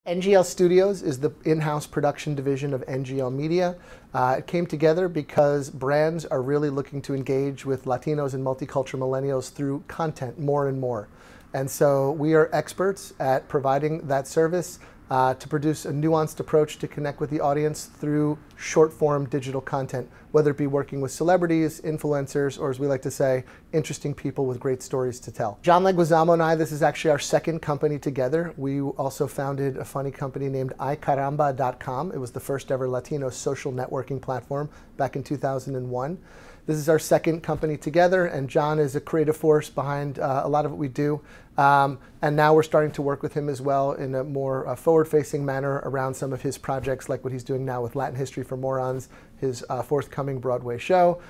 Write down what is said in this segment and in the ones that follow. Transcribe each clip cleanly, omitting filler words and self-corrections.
NGL Studios is the in-house production division of NGL Media. It came together because brands are really looking to engage with Latinos and multicultural millennials through content more and more. And so we are experts at providing that service to produce a nuanced approach to connect with the audience through short-form digital content, whether it be working with celebrities, influencers, or as we like to say, interesting people with great stories to tell. John Leguizamo and I, this is actually our second company together. We also founded a funny company named iCaramba.com. It was the first ever Latino social networking platform back in 2001. This is our second company together, and John is a creative force behind a lot of what we do. And now we're starting to work with him as well in a more forward-facing manner around some of his projects, like what he's doing now with Latin History For Morons, his forthcoming Broadway show.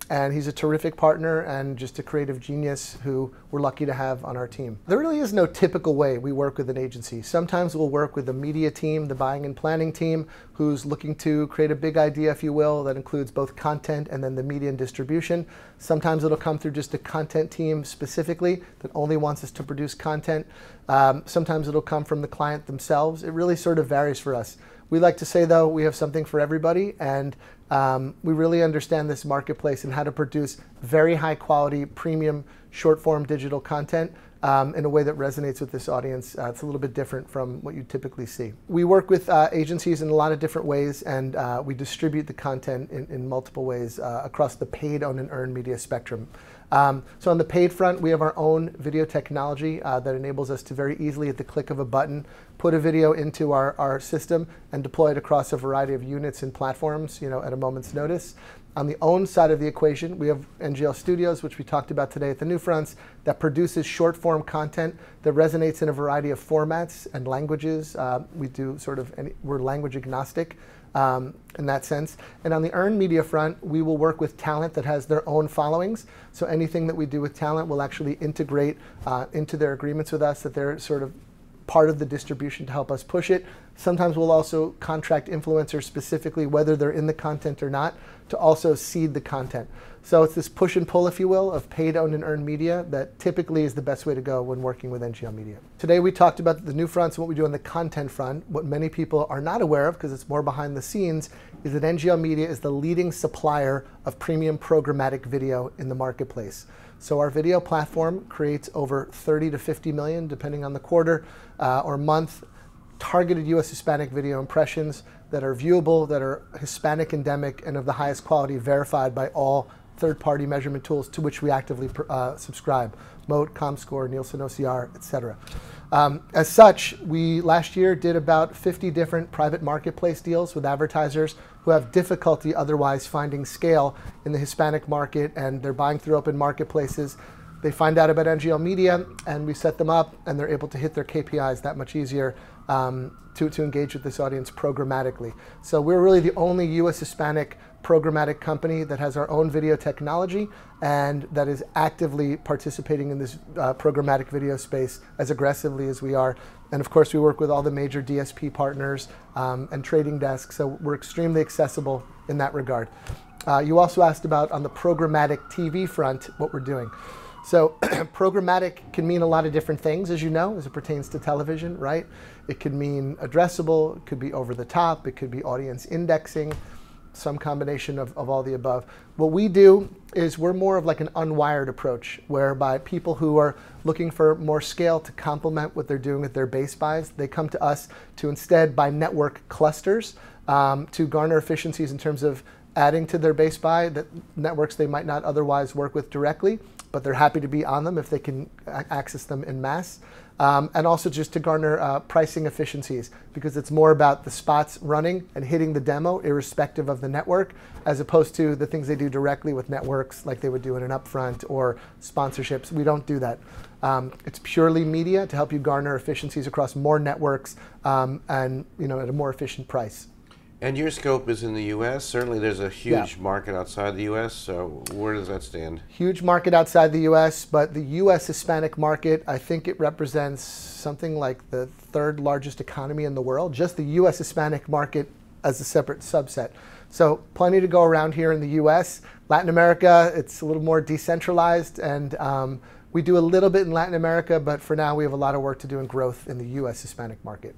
And he's a terrific partner and just a creative genius who we're lucky to have on our team. There really is no typical way we work with an agency. Sometimes we'll work with the media team, the buying and planning team, who's looking to create a big idea, if you will, that includes both content and then the media and distribution. Sometimes it'll come through just a content team specifically that only wants us to produce content. Sometimes it'll come from the client themselves. It really sort of varies for us. We like to say, though, we have something for everybody, and we really understand this marketplace and how to produce very high quality, premium, short-form digital content in a way that resonates with this audience. It's a little bit different from what you typically see. We work with agencies in a lot of different ways, and we distribute the content in multiple ways across the paid, owned, and earned media spectrum. So on the paid front, we have our own video technology that enables us to very easily, at the click of a button, put a video into our system and deploy it across a variety of units and platforms, at a moment's notice. On the owned side of the equation, we have NGL Studios, which we talked about today at the NewFronts, that produces short-form content that resonates in a variety of formats and languages. We do we're language agnostic in that sense. And on the earned media front, we will work with talent that has their own followings. So anything that we do with talent will actually integrate into their agreements with us, that they're sort of part of the distribution to help us push it. Sometimes we'll also contract influencers specifically, whether they're in the content or not, to also seed the content. So it's this push and pull, if you will, of paid, owned, and earned media that typically is the best way to go when working with NGL Media. Today we talked about the NewFronts and what we do on the content front. What many people are not aware of, because it's more behind the scenes, is that NGL Media is the leading supplier of premium programmatic video in the marketplace. So our video platform creates over 30 to 50 million, depending on the quarter or month, targeted U.S. Hispanic video impressions that are viewable, that are Hispanic endemic, and of the highest quality, verified by all third-party measurement tools to which we actively subscribe: Moat, ComScore, Nielsen OCR, etc. As such, we last year did about 50 different private marketplace deals with advertisers who have difficulty otherwise finding scale in the Hispanic market, and they're buying through open marketplaces. They find out about NGL Media, and we set them up, and they're able to hit their KPIs that much easier to engage with this audience programmatically. So we're really the only U.S. Hispanic programmatic company that has our own video technology and that is actively participating in this programmatic video space as aggressively as we are. And of course, we work with all the major DSP partners and trading desks, so we're extremely accessible in that regard. You also asked about, on the programmatic TV front, what we're doing. So programmatic can mean a lot of different things, as you know, as it pertains to television, right? It could mean addressable, it could be over the top, it could be audience indexing, some combination of all the above. What we do is we're more of like an unwired approach, whereby people who are looking for more scale to complement what they're doing with their base buys, they come to us to instead buy network clusters to garner efficiencies in terms of adding to their base buy that networks they might not otherwise work with directly, but they're happy to be on them if they can access them en masse. And also just to garner pricing efficiencies, because it's more about the spots running and hitting the demo irrespective of the network, as opposed to the things they do directly with networks like they would do in an upfront or sponsorships. We don't do that. It's purely media to help you garner efficiencies across more networks and at a more efficient price. And your scope is in the U.S. Certainly there's a huge market outside the U.S., so where does that stand? Huge market outside the U.S., but the U.S. Hispanic market, I think it represents something like the third largest economy in the world, just the U.S. Hispanic market as a separate subset. So plenty to go around here in the U.S. Latin America, it's a little more decentralized, and we do a little bit in Latin America, but for now we have a lot of work to do in growth in the U.S. Hispanic market.